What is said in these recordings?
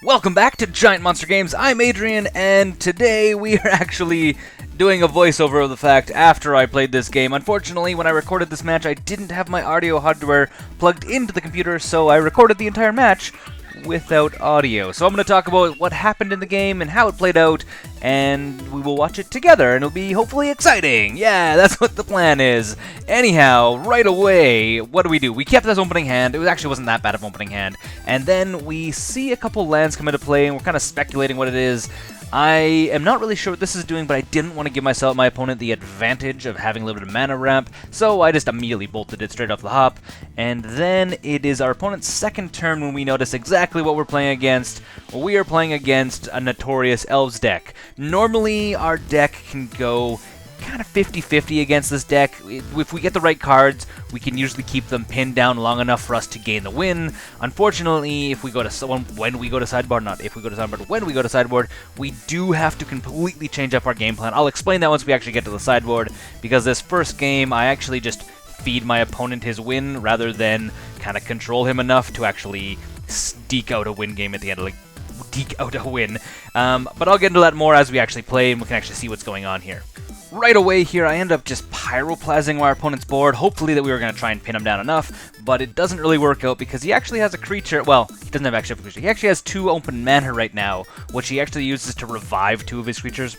Welcome back to Giant Monster Games. I'm Adrian, and today we are actually doing a voiceover of the fact after I played this game. Unfortunately, when I recorded this match, I didn't have my audio hardware plugged into the computer, so I recorded the entire match without audio. So I'm going to talk about what happened in the game and how it played out, and we will watch it together, and it'll be hopefully exciting. Yeah, that's what the plan is. Anyhow, right away, what do? We kept this opening hand. It actually wasn't that bad of an opening hand. And then we see a couple lands come into play, and we're kind of speculating what it is. I am not really sure what this is doing, but I didn't want to give my opponent the advantage of having a little bit of mana ramp, so I just immediately bolted it straight off the hop. And then it is our opponent's second turn when we notice exactly what we're playing against. We are playing against a notorious Elves deck. Normally, our deck can go kind of 50-50 against this deck. If we get the right cards, we can usually keep them pinned down long enough for us to gain the win. Unfortunately, if we go to when we go to sideboard, not if we go to sideboard, when we go to sideboard, we do have to completely change up our game plan. I'll explain that once we actually get to the sideboard, because this first game, I actually just feed my opponent his win rather than kind of control him enough to actually deke out a win game at the end, like deke out a win. But I'll get into that more as we actually play, and we can actually see what's going on here. Right away here, I end up just pyroplasming our opponent's board, hopefully that we were going to try and pin him down enough, but it doesn't really work out because he actually has a creature. Well, he doesn't have actually a creature. He actually has 2 open mana right now, which he actually uses to revive 2 of his creatures.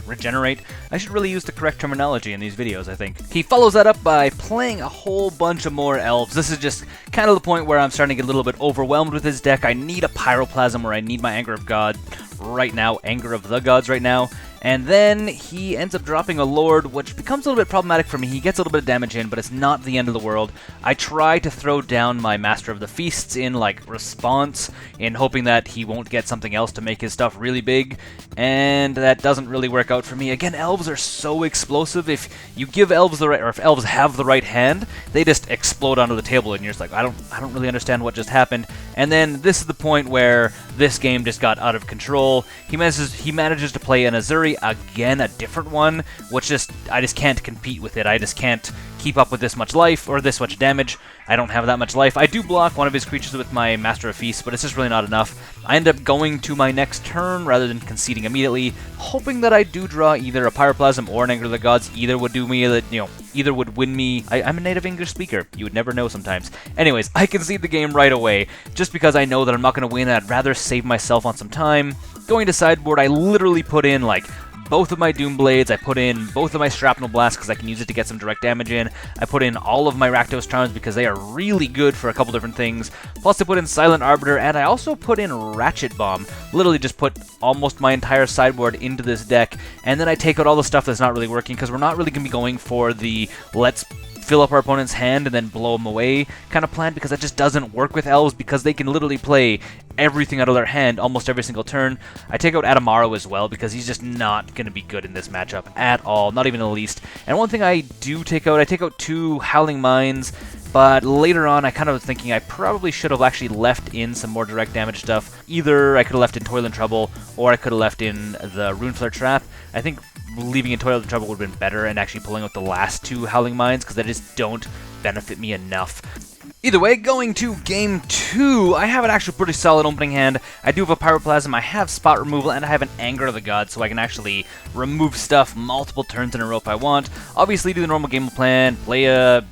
Regenerate. I should really use the correct terminology in these videos, I think. He follows that up by playing a whole bunch of more elves. This is just kind of the point where I'm starting to get a little bit overwhelmed with his deck. I need a pyroplasm, or I need my Anger of God right now, Anger of the Gods right now. And then he ends up dropping a Lord, which becomes a little bit problematic for me. He gets a little bit of damage in, but it's not the end of the world. I try to throw down my Master of the Feasts in, like, response, in hoping that he won't get something else to make his stuff really big, and that doesn't really work out for me. Again, elves are so explosive. If you give elves the right, or if elves have the right hand, they just explode onto the table, and you're just like, I don't really understand what just happened. And then this is the point where this game just got out of control. He manages to play an Azuri, again, a different one, which I just can't compete with it. I just can't keep up with this much life, or this much damage. I don't have that much life. I do block one of his creatures with my Master of Feasts, but it's just really not enough. I end up going to my next turn rather than conceding immediately, hoping that I do draw either a Pyroplasm or an Anger of the Gods. Either would do me, either would win me. I'm a native English speaker. You would never know sometimes. Anyways, I concede the game right away, just because I know that I'm not going to win. I'd rather save myself on some time. Going to sideboard, I literally put in, like, both of my Doom Blades, I put in both of my Shrapnel Blasts because I can use it to get some direct damage in. I put in all of my Rakdos Charms because they are really good for a couple different things. Plus I put in Silent Arbiter, and I also put in Ratchet Bomb. Literally just put almost my entire sideboard into this deck, and then I take out all the stuff that's not really working, because we're not really going to be going for the let's fill up our opponent's hand and then blow them away kind of plan, because that just doesn't work with elves, because they can literally play everything out of their hand almost every single turn. I take out Adamaro as well, because he's just not going to be good in this matchup at all, not even the least. And one thing I do take out, I take out 2 Howling Mines, but later on I kind of was thinking I probably should have actually left in some more direct damage stuff. Either I could have left in Toil and Trouble, or I could have left in the Runeflare Trap. I think leaving in Toil and Trouble would have been better, and actually pulling out the last 2 Howling Mines, because they just don't benefit me enough. Either way, going to game 2, I have an actually pretty solid opening hand. I do have a Pyroplasm, I have Spot Removal, and I have an Anger of the Gods, so I can actually remove stuff multiple turns in a row if I want. Obviously, do the normal game plan, play a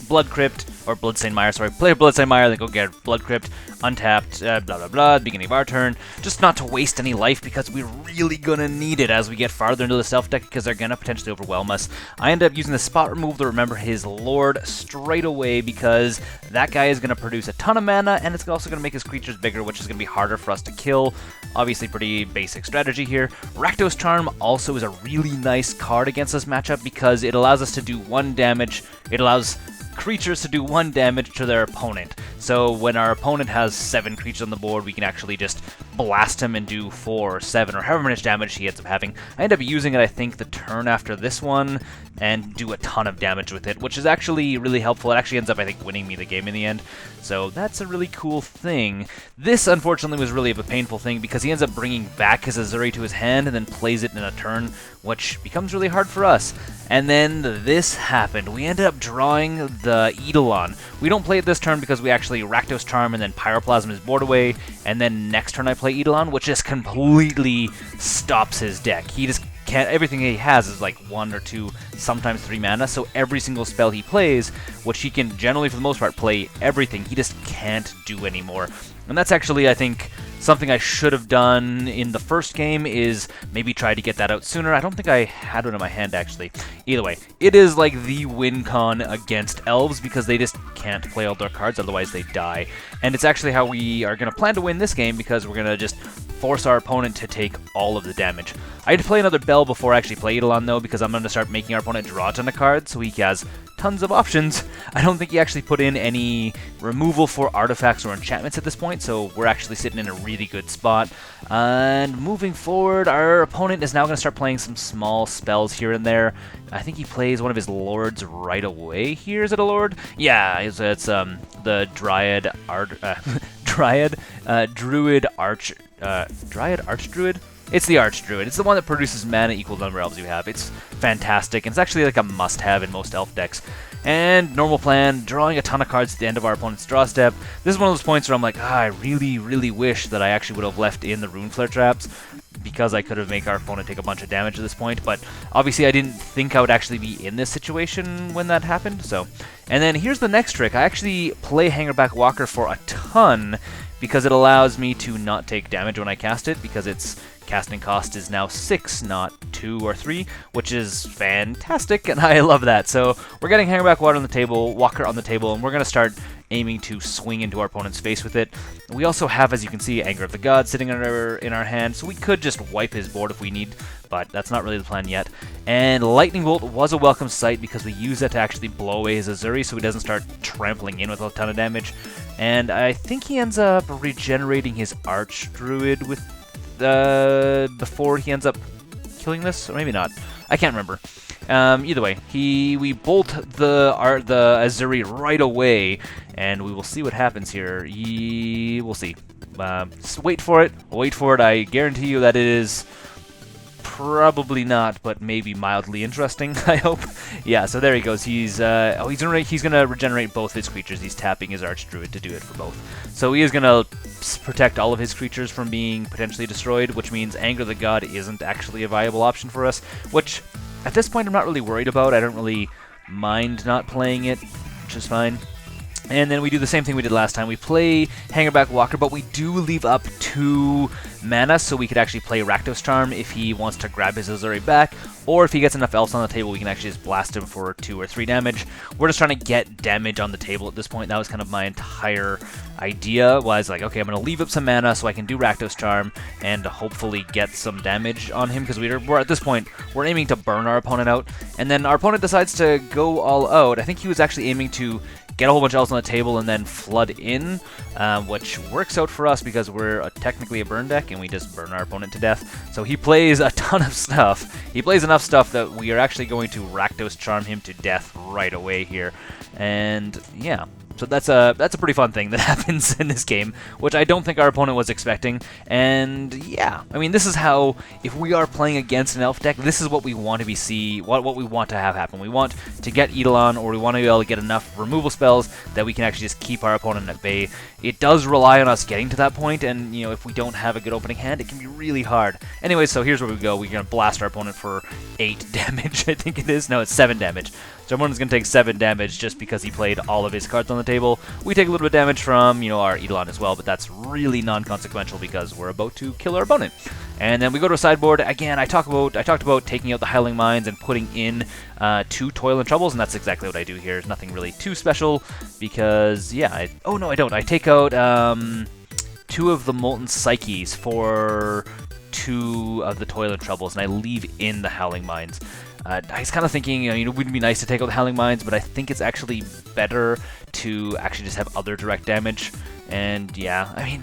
Blood Crypt, or Bloodstained Mire, sorry, play a Bloodstained Mire, then go get Blood Crypt, untapped, blah blah blah, beginning of our turn, just not to waste any life, because we're really gonna need it as we get farther into the self deck, because they're gonna potentially overwhelm us. I end up using the Spot Removal to remember his Lord straight away, because that guy is gonna produce a ton of mana, and it's also gonna make his creatures bigger, which is gonna be harder for us to kill. Obviously pretty basic strategy here. Rakdos Charm also is a really nice card against this matchup, because it allows us to do 1 damage, it allows creatures to do 1 damage to their opponent. So when our opponent has 7 creatures on the board, we can actually just blast him and do 4 or 7 or however much damage he ends up having. I end up using it, I think, the turn after this one and do a ton of damage with it, which is actually really helpful. It actually ends up, I think, winning me the game in the end. So that's a really cool thing. This, unfortunately, was really a painful thing because he ends up bringing back his Azuri to his hand and then plays it in a turn, which becomes really hard for us. And then this happened. We ended up drawing the Eidolon. We don't play it this turn because we actually Rakdos Charm and then Pyroplasm his board away, and then next turn I play Eidolon, which just completely stops his deck. He just can't, everything he has is like 1 or 2, sometimes 3 mana, so every single spell he plays, which he can generally for the most part play everything, he just can't do anymore. And that's actually, I think, something I should have done in the first game, is maybe try to get that out sooner. I don't think I had one in my hand, actually. Either way, it is like the win con against Elves because they just can't play all their cards, otherwise they die. And it's actually how we are going to plan to win this game because we're going to just force our opponent to take all of the damage. I had to play another Bell before I actually play Eidolon, though, because I'm going to start making our opponent draw a ton of cards, so he has tons of options. I don't think he actually put in any removal for artifacts or enchantments at this point, so we're actually sitting in a really good spot. And moving forward, our opponent is now going to start playing some small spells here and there. I think he plays one of his lords right away here. Is it a lord? Yeah, it's the Dryad Druid Archdruid? It's the Archdruid. It's the one that produces mana equal to the number of elves you have. It's fantastic, and it's actually like a must-have in most elf decks. And normal plan, drawing a ton of cards at the end of our opponent's draw step. This is one of those points where I'm like, I really, really wish that I actually would have left in the Rune Flare traps, because I could have made our opponent take a bunch of damage at this point, but obviously I didn't think I would actually be in this situation when that happened, so. And then here's the next trick. I actually play Hangarback Walker for a ton, because it allows me to not take damage when I cast it, because its casting cost is now 6, not 2 or 3, which is fantastic, and I love that. So we're getting Hangarback Walker on the table, and we're going to start aiming to swing into our opponent's face with it. We also have, as you can see, Anger of the Gods sitting in our hand, so we could just wipe his board if we need, but that's not really the plan yet. And Lightning Bolt was a welcome sight because we use that to actually blow away his Azuri so he doesn't start trampling in with a ton of damage. And I think he ends up regenerating his Archdruid with before he ends up killing this, or maybe not. I can't remember. Either way, we bolt the Azuri right away, and we will see what happens here. We'll see. Wait for it. Wait for it. I guarantee you that it is probably not, but maybe mildly interesting, I hope. Yeah, so there he goes. He's gonna regenerate both his creatures. He's tapping his Archdruid to do it for both. So he is gonna protect all of his creatures from being potentially destroyed, which means Anger the God isn't actually a viable option for us, which at this point I'm not really worried about. I don't really mind not playing it, which is fine. And then we do the same thing we did last time. We play Hangarback Walker, but we do leave up 2 mana, so we could actually play Rakdos Charm if he wants to grab his Azuri back, or if he gets enough elves on the table, we can actually just blast him for 2 or 3 damage. We're just trying to get damage on the table at this point. That was kind of my entire idea, was like, okay, I'm going to leave up some mana so I can do Rakdos Charm and hopefully get some damage on him, because we're at this point, we're aiming to burn our opponent out, and then our opponent decides to go all out. I think he was actually aiming to get a whole bunch of elves on the table and then flood in, which works out for us because we're technically a burn deck and we just burn our opponent to death. So he plays a ton of stuff. He plays enough stuff that we are actually going to Rakdos Charm him to death right away here. And yeah, so that's a pretty fun thing that happens in this game, which I don't think our opponent was expecting. And yeah, I mean, this is how, if we are playing against an elf deck, this is what we want to what we want to have happen. We want to get Eidolon, or we want to be able to get enough removal spells that we can actually just keep our opponent at bay. It does rely on us getting to that point, and you know, if we don't have a good opening hand, it can be really hard. Anyway, so here's where we go. We're gonna blast our opponent for 8 damage, I think it is. No, it's 7 damage. So our opponent's gonna take 7 damage just because he played all of his cards on the table. We take a little bit of damage from, you know, our Eidolon as well, but that's really non-consequential because we're about to kill our opponent. And then we go to a sideboard. Again, I talked about taking out the Howling Mines and putting in 2 Toil and Troubles, and that's exactly what I do here. There's nothing really too special because, yeah, oh no, I don't. I take out 2 of the Molten Psyches for 2 of the Toil and Troubles, and I leave in the Howling Mines. I was kind of thinking, you know, it wouldn't be nice to take out the Howling Mines, but I think it's actually better to actually just have other direct damage. And yeah, I mean,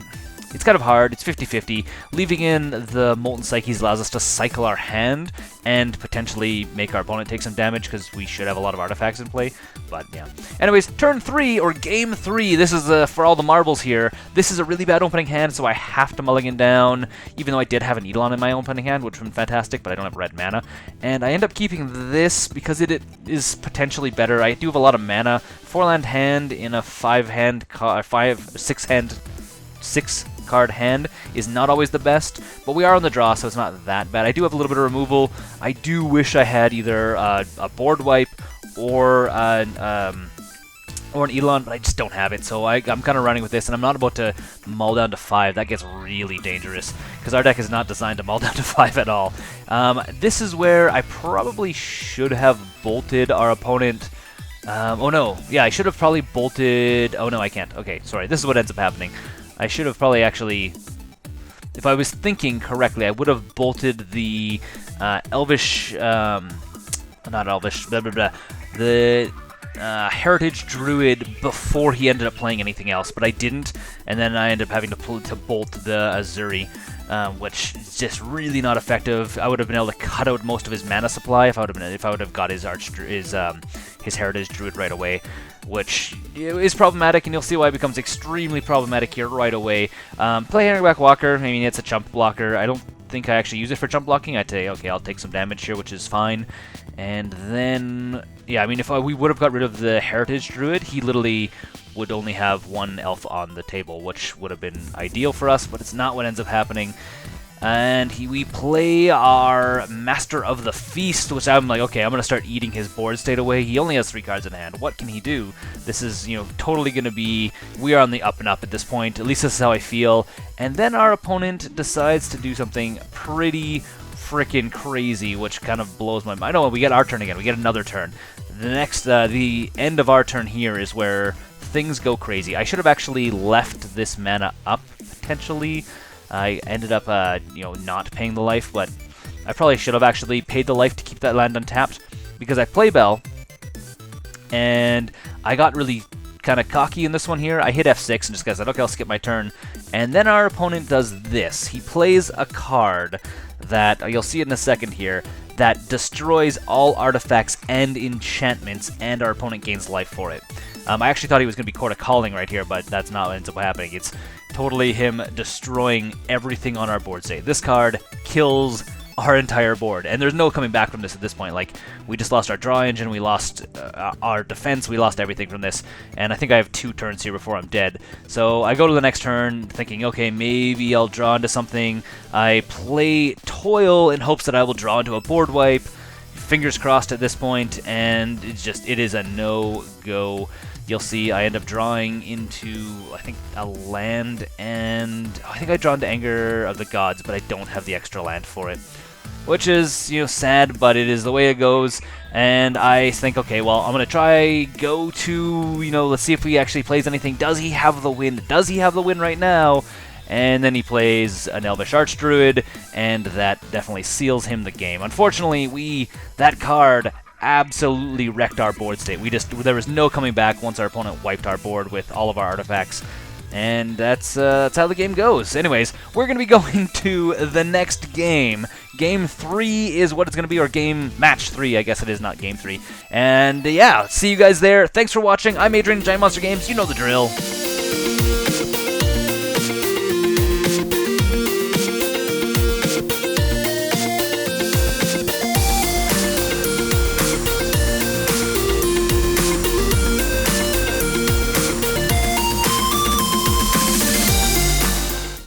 it's kind of hard. It's 50-50. Leaving in the Molten Psyches allows us to cycle our hand and potentially make our opponent take some damage because we should have a lot of artifacts in play. But yeah. Anyways, turn 3 or game 3. This is for all the marbles here. This is a really bad opening hand, so I have to mulligan down, even though I did have an Eidolon in my opening hand, which would have been fantastic, but I don't have red mana. And I end up keeping this because it is potentially better. I do have a lot of mana. 4-land hand in a 6-card hand is not always the best, but we are on the draw, so it's not that bad. I do have a little bit of removal. I do wish I had either a board wipe or an Eidolon, but I just don't have it, so I'm kind of running with this, and I'm not about to mull down to 5. That gets really dangerous, because our deck is not designed to mull down to 5 at all. This is where I probably should have bolted our opponent. Oh no, yeah, I should have probably bolted. Oh no, I can't. Okay, sorry, this is what ends up happening. I should have probably actually, if I was thinking correctly, I would have bolted the Elvish, not Elvish, blah blah blah, the Heritage Druid before he ended up playing anything else, but I didn't, and then I ended up having to bolt the Azuri, which is just really not effective. I would have been able to cut out most of his mana supply if I would have got his Heritage Druid right away, which is problematic, and you'll see why it becomes extremely problematic here right away. Play Hangarback Walker. I mean, it's a chump blocker. I don't think I actually use it for chump blocking. I'd say, okay, I'll take some damage here, which is fine. And then, yeah, I mean, if we would have got rid of the Heritage Druid, he literally would only have 1 elf on the table, which would have been ideal for us, but it's not what ends up happening. And we play our Master of the Feast, which I'm like, okay, I'm going to start eating his board state away. He only has 3 cards in hand. What can he do? This is, totally going to be, we are on the up and up at this point. At least this is how I feel. And then our opponent decides to do something pretty freaking crazy, which kind of blows my mind. Oh, we get our turn again. We get another turn. The end of our turn here is where things go crazy. I should have actually left this mana up, potentially. I ended up, not paying the life, but I probably should have actually paid the life to keep that land untapped, because I play Bell, and I got really kind of cocky in this one here. I hit F6 and just said, okay, I'll skip my turn. And then our opponent does this. He plays a card that, you'll see it in a second here, that destroys all artifacts and enchantments, and our opponent gains life for it. I actually thought he was going to be Court of Calling right here, but that's not what ends up happening. It's totally him destroying everything on our board state. This card kills our entire board, and there's no coming back from this at this point. Like, we just lost our draw engine, we lost our defense, we lost everything from this, and I think I have 2 turns here before I'm dead. So I go to the next turn thinking, okay, maybe I'll draw into something. I play Toil in hopes that I will draw into a board wipe. Fingers crossed at this point, and it is a no-go. You'll see I end up drawing into, I think, a land, and I think I draw into Anger of the Gods, but I don't have the extra land for it. Which is, sad, but it is the way it goes. And I think, okay, well, I'm going to try go to, let's see if he actually plays anything. Does he have the win? Does he have the win right now? And then he plays an Elvish Archdruid, and that definitely seals him the game. Unfortunately, that card absolutely wrecked our board state. There was no coming back once our opponent wiped our board with all of our artifacts. And that's how the game goes. Anyways, we're going to be going to the next game. Game 3 is what it's going to be, or match 3, I guess it is, not game 3. And yeah, see you guys there. Thanks for watching. I'm Adrian, Giant Monster Games. You know the drill.